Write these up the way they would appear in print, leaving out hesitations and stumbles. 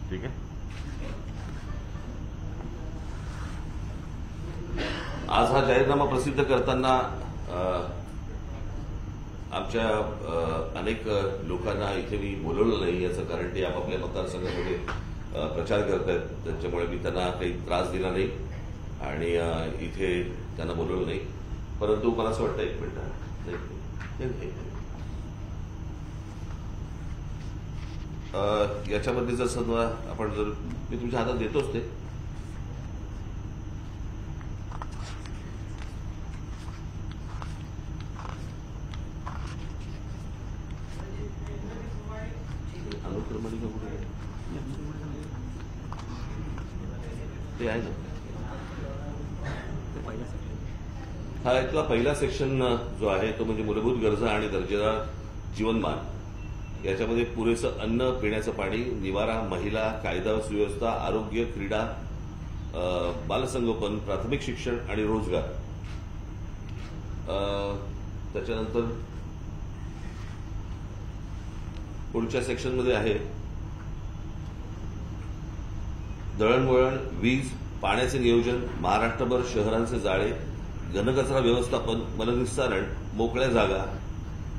ठीक आहे. आज हा जाहीरनामा प्रसिद्ध करताना आमच्या अनेक लोकांना इथे मी बोलवलं नाही. याचं कारण ते आपापल्या मतदारसंघामध्ये प्रचार करत आहेत, त्याच्यामुळे मी त्यांना काही त्रास दिला नाही आणि इथे त्यांना बोलवलं नाही. परंतु मला असं वाटतं, एक मिनिट, याच्यामध्ये जर समजा आपण जर मी तुमच्या हातात देतोच ते, अनुक्रमणिका कुठे आहे ते आहे ना. हा इथला पहिला सेक्शन जो आहे तो म्हणजे मूलभूत गरजा आणि दर्जेदार जीवनमान. याच्यामध्ये पुरेसं अन्न, पिण्याचं पाणी, निवारा, महिला, कायदा सुव्यवस्था, आरोग्य, क्रीडा, बालसंगोपन, प्राथमिक शिक्षण आणि रोजगार. त्याच्यानंतर पुढच्या सेक्शनमध्ये आहे दळणवळण, वीज, पाण्याचे नियोजन, महाराष्ट्रभर शहरांचे जाळे, घनकचरा व्यवस्थापन, मलनिस्सारण, मोकळ्या जागा,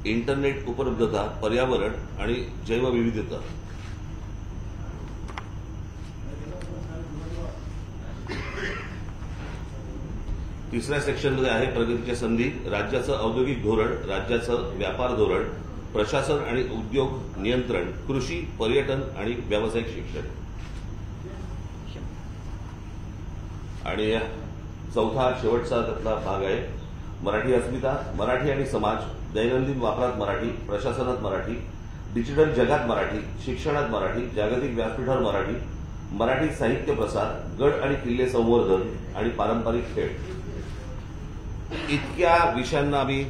इंटरनेट उपलब्धता, पर्यावरण आणि जैवविविधता. तिसऱ्या सेक्शनमध्ये आहे प्रगतीच्या संधी, राज्याचं औद्योगिक धोरण, राज्याचं व्यापार धोरण, प्रशासन आणि उद्योग नियंत्रण, कृषी, पर्यटन आणि व्यावसायिक शिक्षण. आणि चौथा शेवटचा त्यातला भाग आहे मराठी अस्मिता, मराठी आणि समाज, दैनंदिन वापरात मराठी, प्रशासनात मराठी, डिजिटल जगात मराठी, शिक्षणात मराठी, जागतिक व्यासपीठावर मराठी, मराठी साहित्य प्रसार, गड आणि किल्ले संवर्धन आणि पारंपरिक खेळ. इतक्या विषयांना आम्ही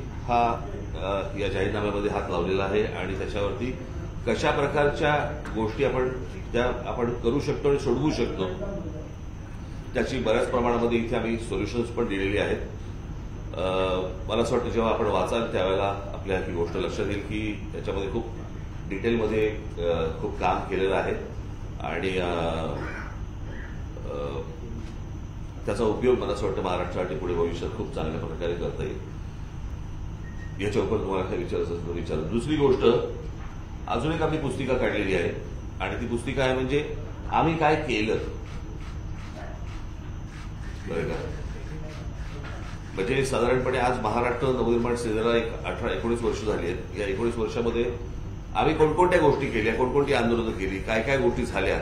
या जाहीरनाम्यामध्ये हात लावलेला आहे आणि त्याच्यावरती कशा प्रकारच्या गोष्टी आपण करू शकतो आणि सोडवू शकतो त्याची बऱ्याच प्रमाणामध्ये इथे आम्ही सोल्युशन्स पण दिलेली आहेत. मला असं वाटतं जेव्हा आपण वाचाल त्यावेळेला आपल्या ही गोष्ट लक्षात येईल की त्याच्यामध्ये खूप डिटेलमध्ये खूप काम केलेलं आहे आणि त्याचा उपयोग मला असं वाटतं महाराष्ट्रासाठी पुढे भविष्यात खूप चांगल्या प्रकारे करता येईल. याच्यावर तुम्हाला काय विचारायचं असेल तर विचारा. दुसरी गोष्ट, अजून एक आम्ही पुस्तिका काढलेली आहे आणि ती पुस्तिका आहे म्हणजे आम्ही काय केलं. बरं का, म्हणजे साधारणपणे आज महाराष्ट्र नवनिर्माण सेनेला एक 18-19 वर्ष झाली आहेत. या 19 वर्षामध्ये आम्ही कोणकोणत्या गोष्टी केल्या, कोणकोणती आंदोलनं केली, काय काय गोष्टी झाल्या,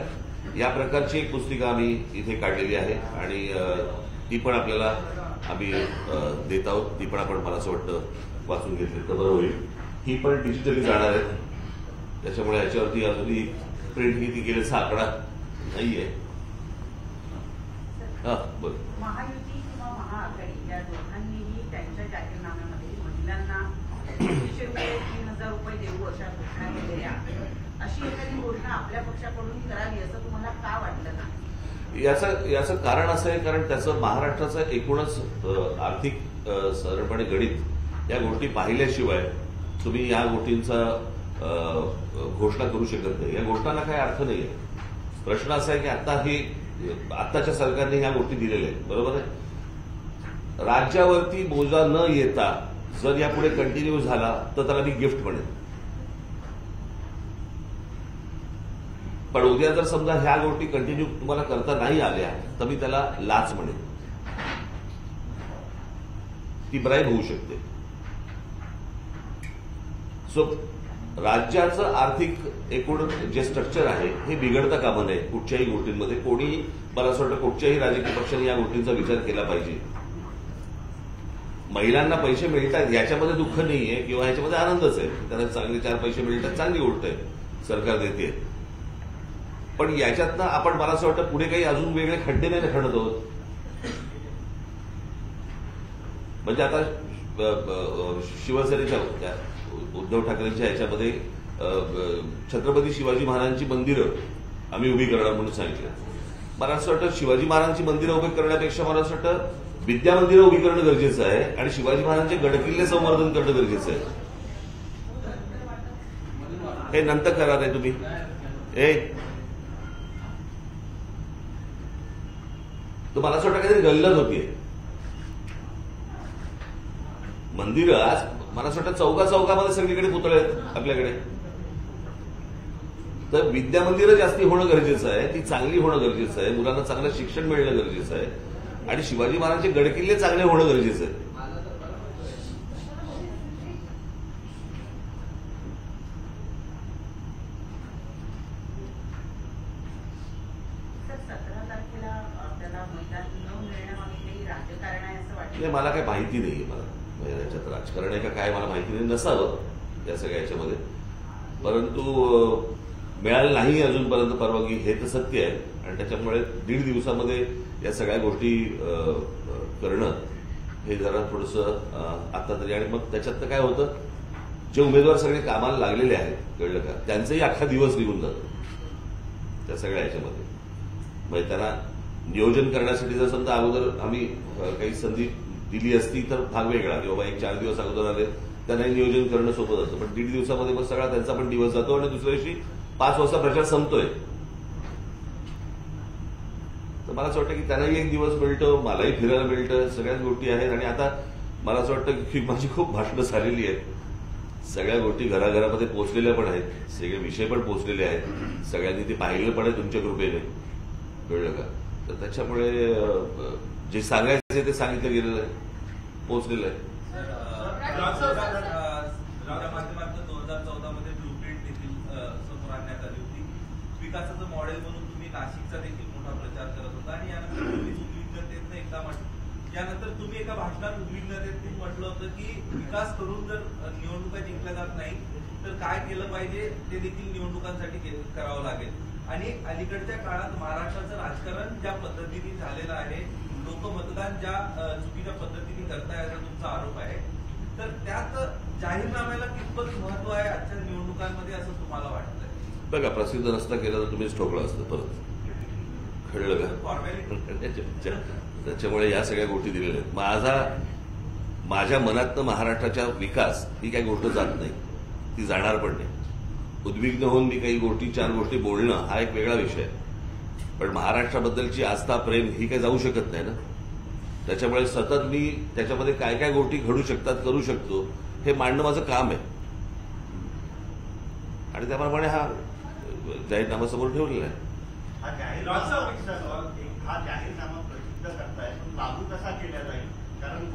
या प्रकारची एक पुस्तिका आम्ही इथे काढलेली आहे आणि ती पण आपल्याला आम्ही देत आहोत. ती पण आपण मला असं वाटतं वाचून घेतली तर बरं होईल. ही पण डिजिटली जाणार आहे, त्याच्यामुळे याच्यावरती अजूनही प्रिंट किती केल्याचा आकडा नाहीये. बरं, महायुती किंवा महाआघाडी या दोघांनीही त्यांच्या जाहीरनाम्यामध्ये महिलांना 3,000 रुपये देऊ अशा घोषणा केलेल्या, अशी एखादी घोषणा आपल्या पक्षाकडून करावी असं तुम्हाला का वाटलं ना? याचं कारण असं आहे कारण त्याचं महाराष्ट्राचं एकूणच आर्थिक साधारणपणे गणित या गोष्टी पाहिल्याशिवाय तुम्ही या गोष्टींचा घोषणा करू शकत नाही. या घोषणांना काही अर्थ नाहीये. प्रश्न असा आहे की आताच्या सरकारने ह्या गोष्टी दिलेल्या आहेत, बरोबर आहे. राज्यावरती बोजा न येता जर यापुढे कंटिन्यू झाला तर त्याला मी गिफ्ट म्हणेन. पण उद्या जर समजा ह्या गोष्टी कंटिन्यू तुम्हाला करता नाही आल्या तर मी त्याला लाच म्हणेन. ती ब्राईब होऊ शकते. सो राज्याचं आर्थिक एकूण जे स्ट्रक्चर आहे हे बिघडता कामा नये कुठच्याही गोष्टींमध्ये. कोणी मला असं वाटतं कुठच्याही राजकीय पक्षाने या गोष्टींचा विचार केला पाहिजे. महिलांना पैसे मिळतात याच्यामध्ये दुःख नाहीये किंवा ह्याच्यामध्ये आनंदच आहे. त्यांना चांगले 4 पैसे मिळतात, चांगली गोष्ट आहे, सरकार देते. पण याच्यातनं आपण मला असं वाटतं पुढे काही अजून वेगळे खड्डे नाही खणत आहोत. म्हणजे आता शिवसेनेच्या उद्धव ठाकरेंच्या ह्याच्यामध्ये छत्रपती शिवाजी महाराजांची मंदिरं आम्ही उभी करणार म्हणून सांगितलं. मला असं वाटतं शिवाजी महाराजांची मंदिरं उभी करण्यापेक्षा मला असं वाटतं विद्या मंदिरं उभी करणं गरजेचं आहे आणि शिवाजी महाराजांचे गडकिल्ले संवर्धन करणं गरजेचं आहे. हे नंतर करा रे तुम्ही. तर मला असं वाटतं काहीतरी गल्लत होतीये. मंदिरं आज मला असं वाटतं चौकामध्ये सगळीकडे पुतळे आहेत आपल्याकडे. तर विद्या मंदिरं जास्ती होणं गरजेचं आहे, ती चांगली होणं गरजेचं आहे, मुलांना चांगलं शिक्षण मिळणं गरजेचं आहे आणि शिवाजी महाराजांचे गडकिल्ले चांगले होणं गरजेचं आहे. सर 17 तारखेला आपल्याला मैदान न मिळण्यामागे काही राजकारण आहे असं वाटतं? मला काही माहिती नाहीये. मला याच्यात राजकारण आहे का काय मला माहिती नाही, नसावं या सगळ्या याच्यामध्ये. परंतु मिळालं नाही अजूनपर्यंत परवानगी हे तर सत्य आहे आणि त्याच्यामुळे 1.5 दिवसामध्ये या सगळ्या गोष्टी करणं हे जरा थोडंसं आता तरी. आणि मग त्याच्यात काय होतं, जे उमेदवार सगळे कामाला लागलेले आहेत कळलं का, त्यांचाही अख्खा दिवस निघून जातो त्या सगळ्या याच्यामध्ये. म्हणजे त्यांना नियोजन करण्यासाठी जर समजा अगोदर आम्ही काही संधी दिली असती तर भाग वेगळा, की बाबा 1-4 दिवस अगोदर आले त्यांनाही नियोजन करणं सोपं जातं. पण 1.5 दिवसामध्ये मग सगळा त्यांचा पण दिवस जातो आणि दुसऱ्या दिवशी 5 वाजता प्रचार संपतोय. तर मला असं वाटतं की त्यांनाही एक दिवस मिळतं, मलाही फिरायला मिळतं, सगळ्याच गोष्टी आहेत. आणि आता मला असं वाटतं की माझी खूप भाषणं झालेली आहेत, सगळ्या गोष्टी घराघरामध्ये पोहोचलेल्या पण आहेत, सगळे विषय पण पोहोचलेले आहेत, सगळ्यांनी ते पाहिलं पण आहे तुमच्या कृपेने कळलं का. तर त्याच्यामुळे जे सांगायचं ते सांगितलं गेलेलं आहे, पोहोचलेलं आहे. माध्यमातून 2014 मध्ये ब्लूप्रिंट देखील समोर आणण्यात आली होती. विकासाचं मॉडेल म्हणून तुम्ही नाशिकचा देखील मोठा प्रचार करत होता आणि यानंतर तुम्ही उद्विग्नतेतनं एकदा यानंतर तुम्ही एका भाषणात उद्विग्नतेतून म्हटलं होतं की विकास करून जर निवडणुका जिंकल्या जात नाही तर काय केलं पाहिजे ते देखील निवडणुकांसाठी करावं लागेल. आणि अलीकडच्या काळात महाराष्ट्राचं राजकारण ज्या पद्धतीने झालेलं आहे, लोक मतदान ज्या चुकीच्या पद्धतीने करताय असा तुमचा आरोप आहे, तर त्यात जाहीरनाम्याला कितपत महत्व आहे आजच्या निवडणुकांमध्ये असं तुम्हाला वाटतंय? बघा, प्रसिद्ध नसता केलं तर तुम्हीच ठोकलं असतं परत कळलं का. त्याच्यामुळे या सगळ्या गोष्टी दिलेल्या आहेत. माझ्या मनातनं महाराष्ट्राच्या विकास ही काही गोष्ट जात नाही, ती जाणार पण नाही. उद्विग्न होऊन मी काही गोष्टी 4 गोष्टी बोलणं हा एक वेगळा विषय आहे, पण महाराष्ट्राबद्दलची आस्था प्रेम ही काही जाऊ शकत नाही ना. त्याच्यामुळे सतत मी त्याच्यामध्ये काय काय गोष्टी घडू शकतात, करू शकतो हे मांडणं माझं काम आहे आणि त्याप्रमाणे हा जाहीरनामा समोर ठेवलेला आहे. हा जाहीरनामा प्रसिद्ध करताय, पण लागू कसा केला जाईल? कारण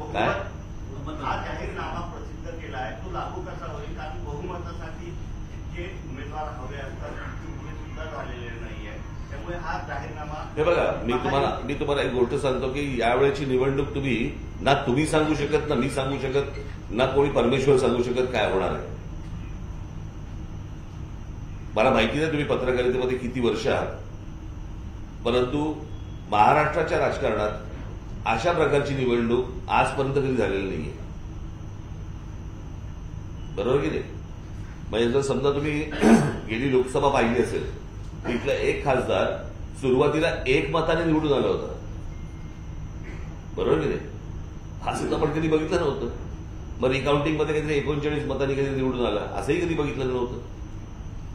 हा जाहीरनामा प्रसिद्ध केला आहे, तो लागू कसा होईल? कारण बहुमतासाठी जितके उमेदवार हवे असतात तितके उमेद सुद्धा झालेले नाहीये. त्यामुळे हा जाहीरनामा हे बघा, मी तुम्हाला एक गोष्ट सांगतो की यावेळेची निवडणूक ना तुम्ही सांगू शकत, ना मी सांगू शकत, ना कोणी परमेश्वर सांगू शकत काय होणार आहे. मला माहिती नाही तुम्ही पत्रकारितेमध्ये किती वर्ष आहात, परंतु महाराष्ट्राच्या राजकारणात अशा प्रकारची निवडणूक आजपर्यंत कधी झालेली नाहीये. बरोबर की नाही? म्हणजे जर समजा तुम्ही गेली लोकसभा पाहिली असेल, तिथला एक खासदार सुरुवातीला 1 मताने निवडून आला होता. बरोबर की नाही? असं तर आपण कधी बघितलं नव्हतं. मग रिकाउंटिंगमध्ये काहीतरी 39 मतांनी कधी निवडून आला, असंही कधी बघितलं नव्हतं.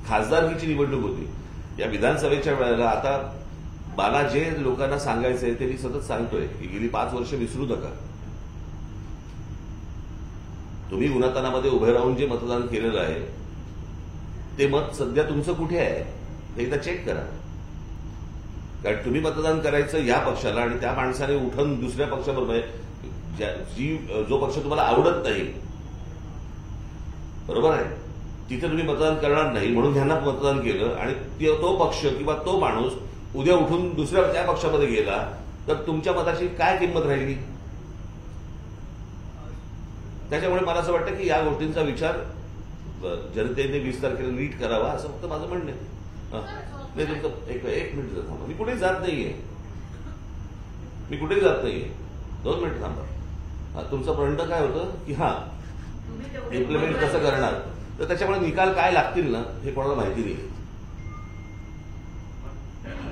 खासदारकीची निवडणूक होती. या विधानसभेच्या वेळेला आता मला जे लोकांना सांगायचंय ते मी सतत सांगतोय की गेली 5 वर्ष विसरू नका. तुम्ही उन्हातानामध्ये उभे राहून जे मतदान केलेलं आहे ते मत सध्या तुमचं कुठे आहे हे एकदा चेक करा. कारण तुम्ही मतदान करायचं या पक्षाला आणि त्या माणसाने उठून दुसऱ्या पक्षाबरोबर जो पक्ष तुम्हाला आवडत नाही, बरोबर आहे, तिथे तुम्ही मतदान करणार नाही म्हणून ह्यांना मतदान केलं आणि तो पक्ष किंवा तो माणूस उद्या उठून दुसऱ्या त्या पक्षामध्ये गेला तर तुमच्या मताची काय किंमत राहिली? त्याच्यामुळे मला असं वाटतं की या गोष्टींचा विचार जनतेने 20 तारखेला नीट करावा असं फक्त माझं म्हणणं आहे. तुमचं एक मिनिट थांबा, मी कुठेही जात नाहीये, 2 मिनिट थांबा. तुमचं म्हणणं काय होतं की इम्प्लिमेंट कसं करणार, तर त्याच्यामुळे निकाल काय लागतील ना हे कोणाला माहिती नाही.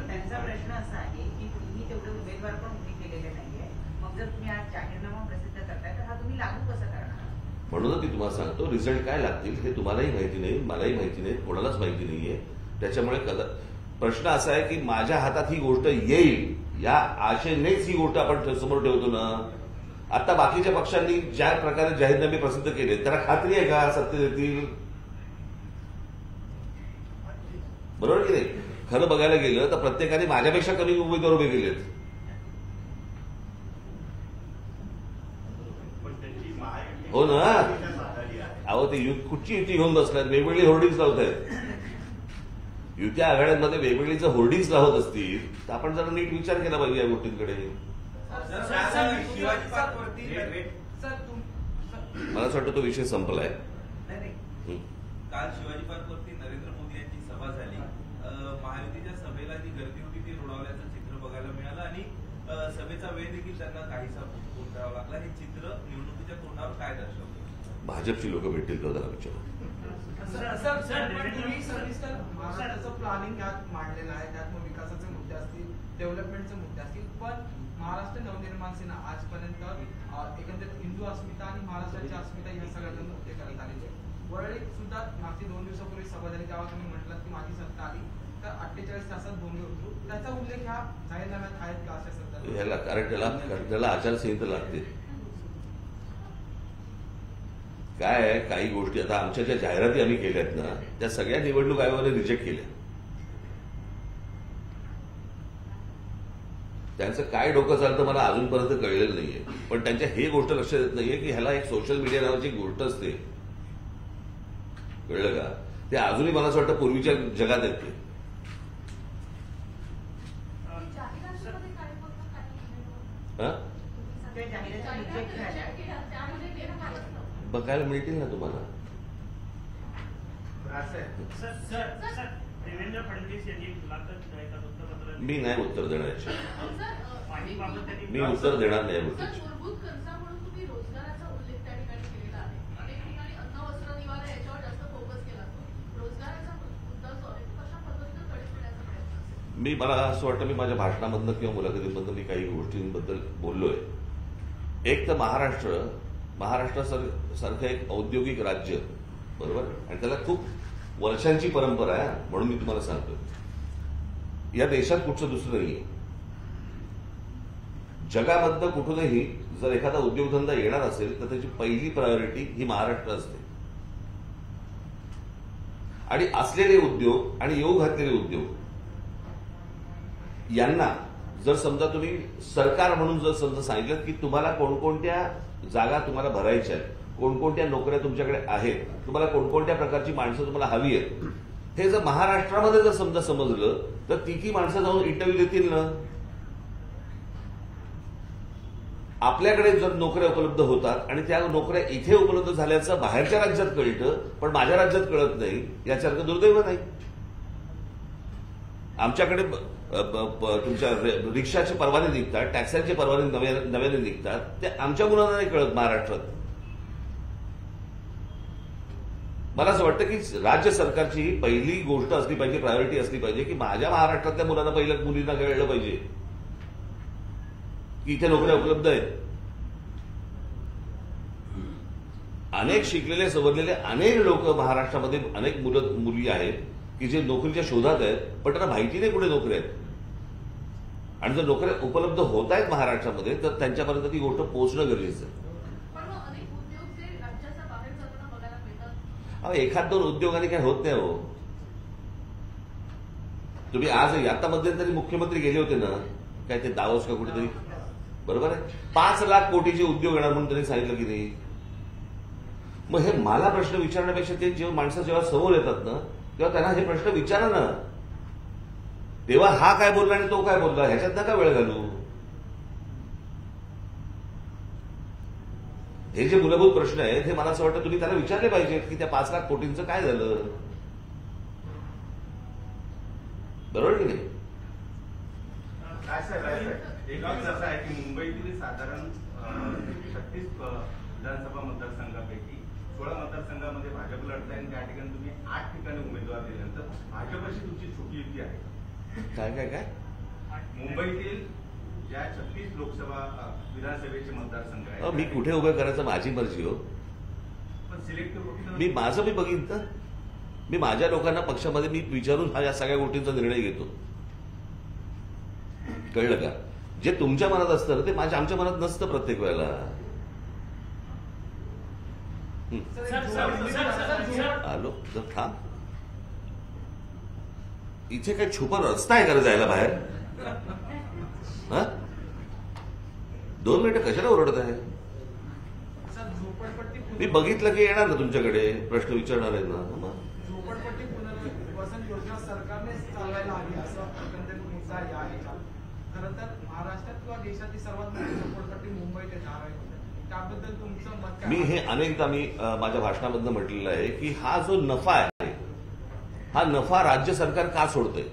त्यांचा प्रश्न असा आहे की तुम्ही तेवढे उमेदवार पण उभे केलेले नाहीये, मग जर तुम्ही आज जाहीरनामा प्रसिद्ध करताय तर हा तुम्ही लागू कसं करणार? म्हणूनच मी तुम्हाला सांगतो रिझल्ट काय लागतील हे तुम्हालाही माहिती नाही, मलाही माहिती नाही, कोणालाच माहिती नाहीये. त्याच्यामुळे प्रश्न असा आहे की माझ्या हातात ही गोष्ट येईल या आशेनेच ही गोष्ट आपण समोर ठेवतो ना. आता बाकीच्या पक्षांनी ज्या प्रकारे जाहीरनामे प्रसिद्ध केले त्याला खात्री आहे का सत्तेत येतील? बरोबर की नाही? खरं बघायला गेलं तर प्रत्येकाने माझ्यापेक्षा कमी उमेदवार उभे केलेत. पण त्यांची महायुती हो ना. आघाडी आहे. अहो ते कुठची युती घेऊन बसल्यात, वेगवेगळी होर्डिंग्स लावत आहेत. युत्या आघाड्यांमध्ये वेगवेगळीच होर्डिंग्स लावत असतील तर आपण जरा नीट विचार केला पाहिजे या गोष्टींकडे. शिवाजी पार्कवरती मला असं वाटतं तो विषय संपलाय. काल शिवाजी पार्कवरती नरेंद्र मोदी यांची सभा झाली. महायुतीच्या सभेला जी गर्दी होती ती रोडावल्याचं चित्र बघायला मिळालं आणि सभेचा वेळ देखील त्यांना काहीसा पोस्टपोन करावा लागला. हे चित्र निवडणुकीच्या तोंडावर काय दर्शवतं? भाजपची लोक भेटतील तर जरा विचार. तुम्ही सविस्तर महाराष्ट्राचं प्लॅनिंग यात मांडलेलं आहे. त्यात मग विकासाचे मुद्दे असतील, डेव्हलपमेंटचे मुद्दे असतील, पण महाराष्ट्र नवनिर्माण सेना आजपर्यंत एकंदरीत हिंदू अस्मिता आणि महाराष्ट्राची अस्मिता या सगळ्यांना मुद्दे करत आलेले. वरळी सुद्धा मागची 2 दिवसापूर्वी सभा झाली तेव्हा तुम्ही म्हटलं की माझी सत्ता आली तर 48 तासात भोंगे उतरू. त्याचा उल्लेख ह्या जाहीरनाम्यात आहेत का अशा सत्ता? ह्याला कारण त्याला आचारसंहिता लागते. काय आहे, काही गोष्टी आता आमच्या ज्या जाहिराती आम्ही केल्यात ना त्या सगळ्या निवडणूक आयोगाने रिजेक्ट केल्या. त्यांचं काय डोकं चालतं मला अजूनपर्यंत कळलेलं नाहीये. पण त्यांच्या हे गोष्ट लक्षात येत नाहीये की ह्याला एक सोशल मीडिया नावाची गोष्ट असते. कळलं का? ते अजूनही मला असं वाटतं पूर्वीच्या जगात आहेत ते. त्या जाहिराती रिजेक्ट झाल्या. बघायला मिळतील ना तुम्हाला. देवेंद्र फडणवीस यांनी मुलाखत एका वृत्तपत्रात मी नाही उत्तर देणार याच्या. पाणीबाबत त्यांनी मी उत्तर देणार नाही या सर, गोष्टीचं. मूलभूत गरजा म्हणून तुम्ही रोजगाराचा उल्लेख त्या ठिकाणी केलेला आहे. अनेक ठिकाणी अन्न, वस्त्र, निवारा याच्यावर जास्त फोकस केला जातो. रोजगाराचा मुद्दा जो आहे तो कशा पद्धतीनं तडीस देण्याचा प्रयत्न असेल? मला असं वाटतं मी माझ्या भाषणामधनं किंवा मुलाखतीमधनं मी काही गोष्टींबद्दल बोललोय. एक तर महाराष्ट्रासारखं एक औद्योगिक राज्य, बरोबर, आणि त्याला खूप वर्षांची परंपरा आहे. म्हणून मी तुम्हाला सांगतो या देशात कुठचं दुसरं नाहीये. जगामधनं कुठूनही जर एखादा उद्योगधंदा येणार असेल तर त्याची पहिली प्रायोरिटी ही महाराष्ट्र असते. आणि असलेले उद्योग आणि येऊ घातलेले उद्योग यांना जर समजा तुम्ही सरकार म्हणून जर समजा सांगितलं की तुम्हाला कोणकोणत्या जागा तुम्हाला भरायच्या आहेत, कोणकोणत्या नोकऱ्या तुमच्याकडे आहेत, तुम्हाला कोणकोणत्या प्रकारची माणसं तुम्हाला हवी आहेत, हे जर महाराष्ट्रामध्ये जर समजा समजलं तर ती माणसं जाऊन इंटरव्ह्यू देतील ना. आपल्याकडे जर नोकऱ्या उपलब्ध होतात आणि त्या नोकऱ्या इथे उपलब्ध झाल्याचं बाहेरच्या राज्यात कळतं पण माझ्या राज्यात कळत नाही, यासारखं दुर्दैव नाही. आमच्याकडे तुमच्या रिक्षाचे परवाने निघतात, टॅक्सीचे परवाने नव्याने निघतात, ते आमच्या मुलांना नाही कळत महाराष्ट्रात. मला असं वाटतं की राज्य सरकारची पहिली गोष्ट असली पाहिजे, प्रायोरिटी असली पाहिजे की माझ्या महाराष्ट्रातल्या मुलांना पहिल्या मुलींना कळलं पाहिजे की इथे नोकऱ्या उपलब्ध आहेत. अनेक शिकलेले सवरलेले अनेक लोक महाराष्ट्रामध्ये अनेक मुली आहेत की जे नोकरीच्या शोधात आहेत पण त्यांना माहिती नाही कुठे नोकऱ्या आहेत. आणि जर नोकऱ्या उपलब्ध होत आहेत महाराष्ट्रामध्ये तर त्यांच्यापर्यंत ती गोष्ट पोहोचणं गरजेचं आहे. एखाद 2 उद्योगाने काय होत नाही हो. तुम्ही आज आता मध्यंतरी मुख्यमंत्री गेले होते ना, काय ते दावोस का कुठेतरी, बरोबर आहे, 5 लाख कोटीचे उद्योग येणार म्हणून त्यांनी सांगितलं की नाही. मग हे मला प्रश्न विचारण्यापेक्षा ते जेव्हा माणसं जेव्हा समोर येतात ना तेव्हा त्यांना हे प्रश्न विचारा ना. तेव्हा हा काय बोलला आणि तो काय बोलला ह्याच्यात नका वेळ घालू. हे जे मूलभूत प्रश्न आहेत हे मला असं वाटतं तुम्ही त्याला विचारले पाहिजेत की त्या 5 लाख कोटींचं काय झालं, बरोबर की नाही. काय साहेब एक असं आहे की मुंबईतील साधारण 36 विधानसभा मतदारसंघापैकी 16 मतदारसंघामध्ये भाजप लढत आहे आणि त्या ठिकाणी तुम्ही 8 ठिकाणी उमेदवार दिल्यानंतर भाजपशी तुमची छोटी युती आहे. काय काय काय मुंबईतील ज्या 36 लोकसभा विधानसभेचे मतदारसंघ आहेत मी कुठे उभं करायचं माझी मर्जी हो. पण सिलेक्टिव्ह मी माझं मी बघीन तर मी माझ्या लोकांना पक्षामध्ये मी विचारून हा या सगळ्या गोष्टींचा निर्णय घेतो. कळलं का? जे तुमच्या मनात असतं ना ते आमच्या मनात नसतं प्रत्येक वेळेला. आलो जर थांब. इथे काय छुपा रस्ता आहे का जायला बाहेर? हा 2 मिनिटं कशाला ओरडत आहे? सर झोपडपट्टी मी बघितलं की येणार ना तुमच्याकडे प्रश्न विचारणार आहे ना. झोपडपट्टी पुनर्वसन योजना सरकारने चालवायला हवी असं एकंदरीत मुद्दा आहे या ह्याच्यात. खरं तर महाराष्ट्रात किंवा देशातील सर्वात मोठी झोपडपट्टी मुंबईत आहे धारावी. त्याबद्दल तुमचं मत काय? मी हे अनेकदा माझ्या भाषणामधनं म्हटलेलं आहे की हा जो नफा आहे हा नफा राज्य सरकार का सोडतंय?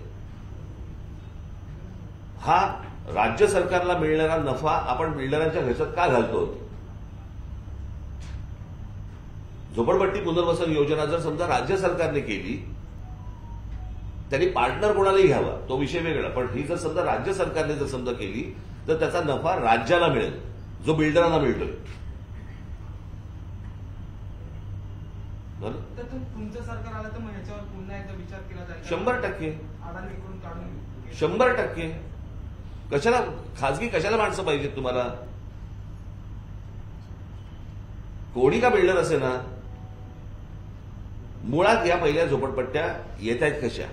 हा राज्य सरकारला मिळणारा नफा आपण बिल्डरांच्या घशात का घालतो? झोपडपट्टी पुनर्वसन योजना जर समजा राज्य सरकारने केली त्यांनी पार्टनर कोणालाही घ्यावा तो विषय वेगळा, पण ही जर समजा राज्य सरकारने जर समजा केली तर त्याचा नफा राज्याला मिळेल जो बिल्डरांना मिळतोय. तर तुमचं सरकार आलं तर मग ह्याच्यावर पुन्हा एकदा विचार केला जाईल? 100% अडाणीकडून काढून 100%. कशाला खाजगी कशाला माणसं पाहिजेत तुम्हाला? कोणी का बिल्डर असे ना मुळात या पहिल्या झोपडपट्ट्या येत आहेत कशा?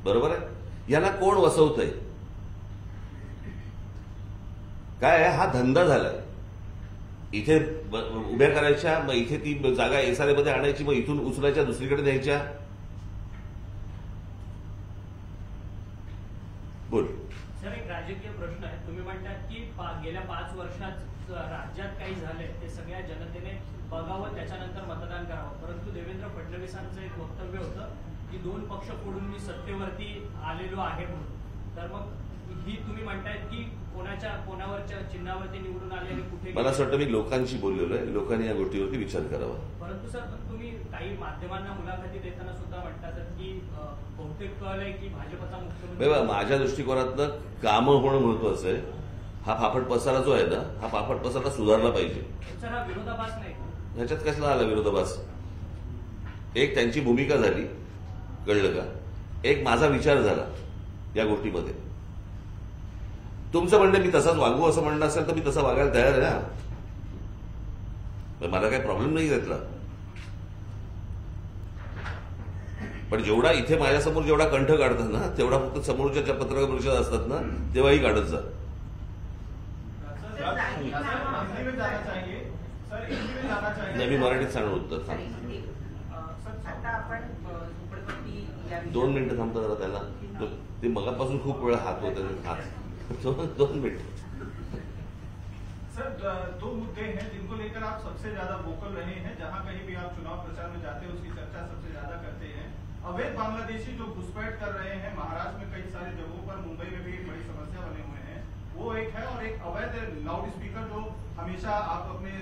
बरोबर आहे? यांना कोण वसवतंय? काय आहे? हा धंदा झालाय. इथे उभ्या करायच्या, मग इथे ती जागा एसआरए मध्ये आणायची, मग इथून उचलायच्या दुसरीकडे द्यायच्या. बोल. सर एक राजकीय प्रश्न आहे. तुम्ही म्हणतात की गेल्या 5 वर्षात राज्यात काही झालंय ते सगळ्या जनतेने बघावं त्याच्यानंतर मतदान करावं, परंतु देवेंद्र फडणवीसांचं एक वक्तव्य होतं की 2 पक्ष फोडून मी सत्तेवरती आलेलो आहे म्हणून. तर मग ही तुम्ही म्हणतायत की कोणावरच्या चिन्हावरती निवडून आले आणि कुठे? मला असं वाटतं मी लोकांशी बोललेलो आहे. लोकांनी या गोष्टीवरती विचार करावा. परंतु सर तुम्ही काही माध्यमांना मुलाखती देताना सुद्धा म्हणतात की बहुतेक कळलंय की भाजपचा मुख्यमंत्री. बघा माझ्या दृष्टिकोनातनं कामं होणं महत्वाचं आहे. हा फाफट पसारा जो आहे ना हा फाफट पसारा सुधारला पाहिजे. सर हा विरोधाभास नाही का? ह्याच्यात कसला आला विरोधाभास? एक त्यांची भूमिका झाली, कळलं का? एक माझा विचार झाला या गोष्टीमध्ये. तुमचं म्हणणं मी तसाच वागू असं म्हणणं असेल तर मी तसा वागायला तयार आहे ना. मला काही प्रॉब्लेम नाही त्यातला. पण जेवढा इथे माझ्यासमोर जेवढा कंठ काढतात ना तेवढा फक्त समोरच्या ज्या पत्रकार परिषद असतात ना तेव्हाही काढत जा. नाही मी मराठीत सांगणार उत्तर. आता आपण झोपडपट्टी 2 मिनिटं थांबतो जरा त्याला. ते मगापासून खूप वेळा हात होते. हात 2 मिनिट. सर 2 मुद्दे हैं जिनको लेकर आप सबसे ज्यादा वोकल रहे हैं. जहां कहीं भी आप चुनाव प्रचार में जाते हैं उसकी चर्चा सबसे ज्यादा करते हैं. अवैध बांग्लादेशी जो घुसपैठ कर रहे हैं महाराष्ट्र में कई सारी जगहों पर, मुंबई में भी एक बड़ी समस्या बने हुए हैं, वो एक है. और एक अवैध लाउड स्पीकर जो हमेशा आप अपने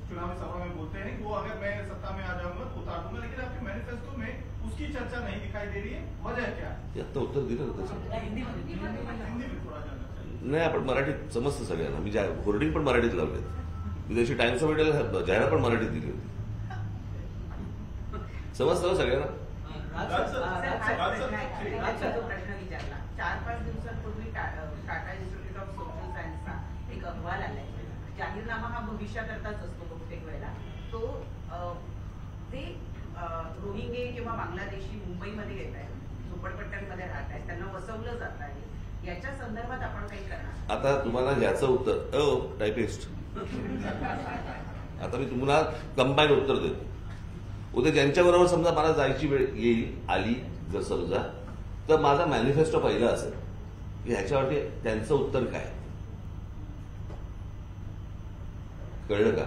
चुनावी सभा में बोलते हैं कि वो अगर मैं सत्ता में आ जाऊंगा तो उतार दूंगा, लेकिन आपके मैनिफेस्टो में उसकी चर्चा नहीं दिखाई दे रही है. वजह क्या है? आता उत्तर दिलं ना त्याचं. हिंदी में थोड़ा जानना चाहिए. नाही आपण मराठीत समजतं सगळ्यांना. मी होर्डिंग पण मराठीत लावलेत. मी त्याची टाइम्स ऑफ इंडियाला जाहिरात पण मराठीत दिली होती. समजतं सगळ्यांना. जो प्रश्न विचारला 4-5 दिवसांपूर्वी टाटा इन्स्टिट्यूट ऑफ सोशल सायन्सचा एक अहवाल आलाय. जाहीरनामा हा भविष्याकरताच असतो बहुतेक वेळेला. तो ते रोहिंगे किंवा बांगलादेशी मुंबईमध्ये येत आहेत, झोपडपट्ट्यांमध्ये राहत आहेत, त्यांना वसवलं जात आहे. याच्या संदर्भात आपण काही करणार? आता तुम्हाला ह्याचं उत्तर टायपिस्ट आता मी तुम्हाला कंबाईन उत्तर देतो. उद्या ज्यांच्याबरोबर समजा मला जायची वेळ येईल आली जर समजा तर माझा मॅनिफेस्टो पहिला असेल की ह्याच्यावरती त्यांचं उत्तर काय. कळलं का?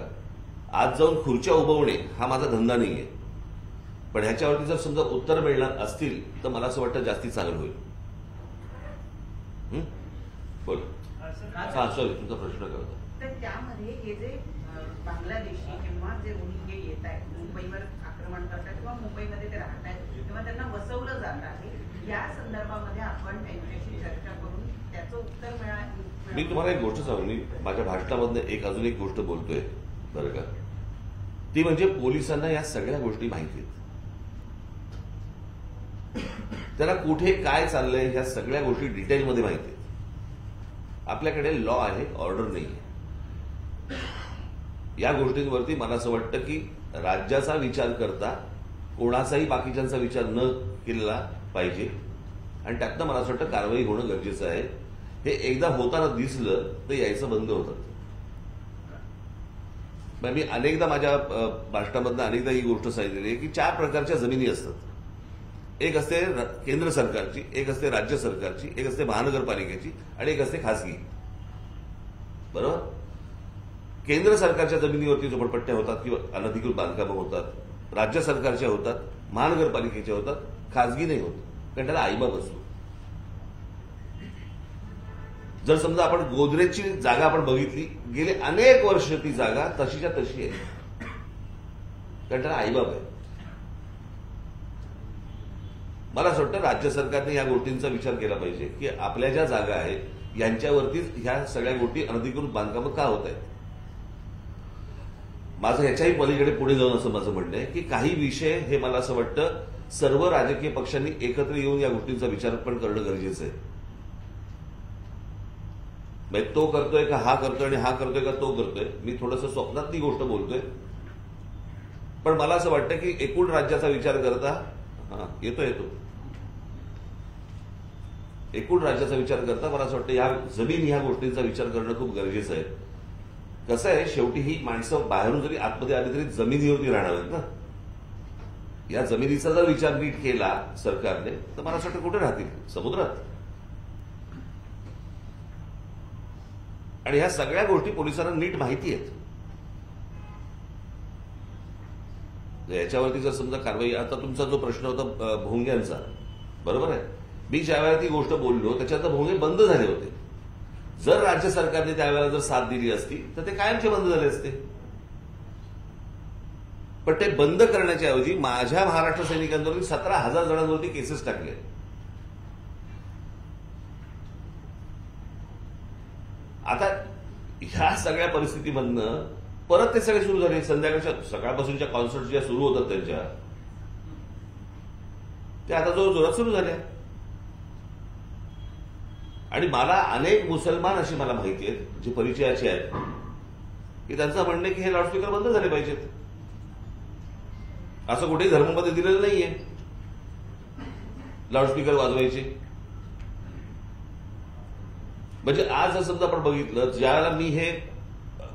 आज जाऊन खुर्च्या उभवणे हा माझा धंदा नाहीये. पण ह्याच्यावरती जर समजा उत्तर मिळणार असतील तर मला असं वाटतं जास्ती चांगलं होईल. बोल. हा सॉरी तुमचा प्रश्न काय होता? तर त्यामध्ये हे जे बांगलादेशी किंवा जे रोहिंगे येत आहेत मुंबईवर आक्रमण करतात किंवा मुंबईमध्ये ते राहत आहेत किंवा त्यांना वसवलं जात आहे, या संदर्भामध्ये आपण त्यांच्याशी चर्चा करून त्याचं उत्तर मी तुम्हाला एक गोष्ट सांगू. मी माझ्या भाषणामधनं अजून एक गोष्ट बोलतोय बरं का. ती म्हणजे पोलिसांना या सगळ्या गोष्टी माहिती आहेत. त्यांना कुठे काय चाललंय ह्या सगळ्या गोष्टी डिटेलमध्ये माहिती आहेत. आपल्याकडे लॉ आहे, ऑर्डर नाही आहे. या गोष्टींवरती मला असं वाटतं की राज्याचा विचार करता कोणाचाही बाकीच्यांचा विचार न केला पाहिजे आणि त्यातनं मला असं वाटतं कारवाई होणं गरजेचं आहे. हे एकदा होताना दिसलं तर यायचं बंद होतं. मी अनेकदा माझ्या भाषणामधनं अनेकदा ही गोष्ट सांगितलेली आहे की 4 प्रकारच्या जमिनी असतात. एक असते केंद्र सरकारची, एक असते राज्य सरकारची, एक असते महानगरपालिकेची आणि एक असते खासगी. बरोबर? केंद्र सरकारच्या जमिनीवरती झोपडपट्ट्या होतात किंवा अनधिकृत बांधकामं होतात, राज्य सरकारच्या होतात, महानगरपालिकेच्या होतात, खासगी नाही होत कारण त्याला आईबाप असतो. जर समजा आपण गोदरेजची जागा आपण बघितली, गेले अनेक वर्ष ती जागा तशीच्या तशी आहे कारण त्याला आईबाप आहे. मला असं वाटतं राज्य सरकारने या गोष्टींचा विचार केला पाहिजे की आपल्या ज्या जागा आहेत यांच्यावरतीच ह्या सगळ्या गोष्टी अनधिकृत बांधकामं का होत आहेत. माझं ह्याच्याही पलीकडे पुढे जाऊन असं माझं म्हणणं आहे की काही विषय हे मला असं वाटतं सर्व राजकीय पक्षांनी एकत्र येऊन या गोष्टींचा विचार पण करणं गरजेचं आहे. तो करतोय का हा करतोय आणि हा करतोय का तो करतोय, मी थोडंसं स्वप्नातली गोष्ट बोलतोय. पण मला असं वाटतं की एकूण राज्याचा विचार करता येतो एकूण राज्याचा विचार करता मला असं वाटतं या जमीन ह्या गोष्टींचा विचार करणं खूप गरजेचं आहे. कसं आहे, शेवटी ही माणसं बाहेरून जरी आतमध्ये आली तरी जमिनीवरती राहणार आहेत ना. या जमिनीचा जर विचार नीट केला सरकारने तर मला असं वाटतं कुठे राहतील, समुद्रात. आणि ह्या सगळ्या गोष्टी पोलिसांना नीट माहिती आहेत. याच्यावरती जर समजा कारवाई, आता तुमचा जो प्रश्न होता भोंग्यांचा, बरोबर आहे, मी ज्यावेळेला ती गोष्ट बोललो त्याच्यात भोंगे बंद झाले होते. जर राज्य सरकारने त्यावेळेला जर साथ दिली असती तर ते कायमचे बंद झाले असते. पण ते बंद करण्याच्या ऐवजी माझ्या महाराष्ट्र सैनिकांवरती 17,000 जणांवरती केसेस टाकले. आता ह्या सगळ्या परिस्थितीमधनं परत ते सगळे सुरू झाले. संध्याकाळच्या सकाळपासूनच्या कॉन्सर्ट ज्या सुरू होतात त्यांच्या, त्या आता जोरात सुरू झाल्या. आणि मला अनेक मुसलमान अशी मला माहिती आहेत जे परिचयाचे आहेत की त्यांचं म्हणणं आहे की हे लाऊडस्पीकर बंद झाले पाहिजेत. असं कुठेही धर्मामध्ये दिलेलं नाहीये लाऊडस्पीकर वाजवायचे. म्हणजे आज जर समजा आपण बघितलं, ज्यावेळेला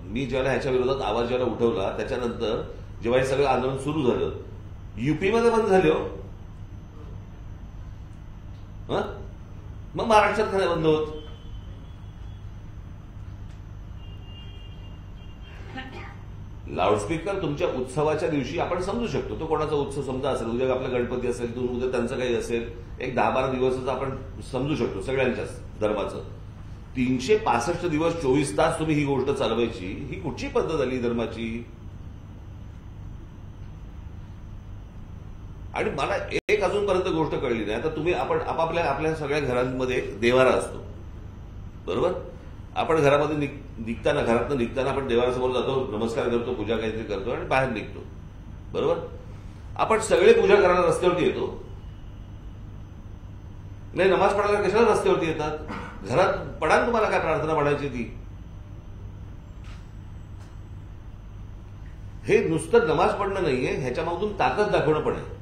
मी ज्यावेळेला ह्याच्या विरोधात आवाज ज्यावेळेला उठवला त्याच्यानंतर जेव्हा हे सगळं आंदोलन सुरू झालं, युपीमध्ये बंद झाले हो. मग महाराष्ट्रात काय बंद होत? लाऊडस्पीकर तुमच्या उत्सवाच्या दिवशी आपण समजू शकतो. तो कोणाचा उत्सव समजा असेल, उद्या आपला गणपती असेल, उद्या त्यांचं काही असेल, एक 10-12 दिवसाचं आपण समजू शकतो सगळ्यांच्याच धर्माचं. 365 दिवस 24 तास तुम्ही ही गोष्ट चालवायची, ही कुठची पद्धत आली धर्माची? आणि मला एक अजूनपर्यंत गोष्ट कळली नाही. आता तुम्ही आपण आपल्या सगळ्या घरांमध्ये देवारा असतो, बरोबर? आपण घरामध्ये घरातनं निघताना आपण देवारासमोर जातो, नमस्कार करतो, पूजा काहीतरी करतो आणि बाहेर निघतो, बरोबर? आपण सगळे पूजा करायला रस्त्यावरती येतो. नाही, नमाज पडायला कशाला रस्त्यावरती येतात? घरात पडा तुम्हाला काय प्रार्थना पडायची ती. हे नुसतं नमाज पडणं नाहीये, ह्याच्या मागून ताकद दाखवणं पण आहे.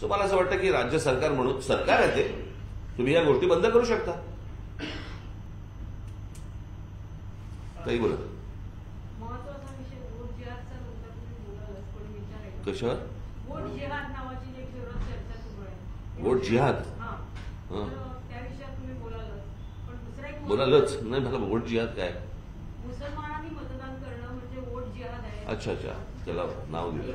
सो मला असं वाटतं की राज्य सरकार म्हणून सरकार आहे ते, तुम्ही या गोष्टी बंद करू शकता. काही बोला. महत्वाचा विषय वोट जिहादचा मुद्दा तुम्ही बोलालच, पण विचारायचं कशावर? वोट जिहाद नावाची एक जोरात चर्चा सुरू आहे. वोट जिहाद? हा, तर त्या विषयात तुम्ही बोलालच, पण दुसरा एक बोलालच नाही, मला वोट जिहाद काय? मुसलमानांनी मतदान करणं म्हणजे वोट जिहाद आहे. अच्छा, त्याला नाव दिलं.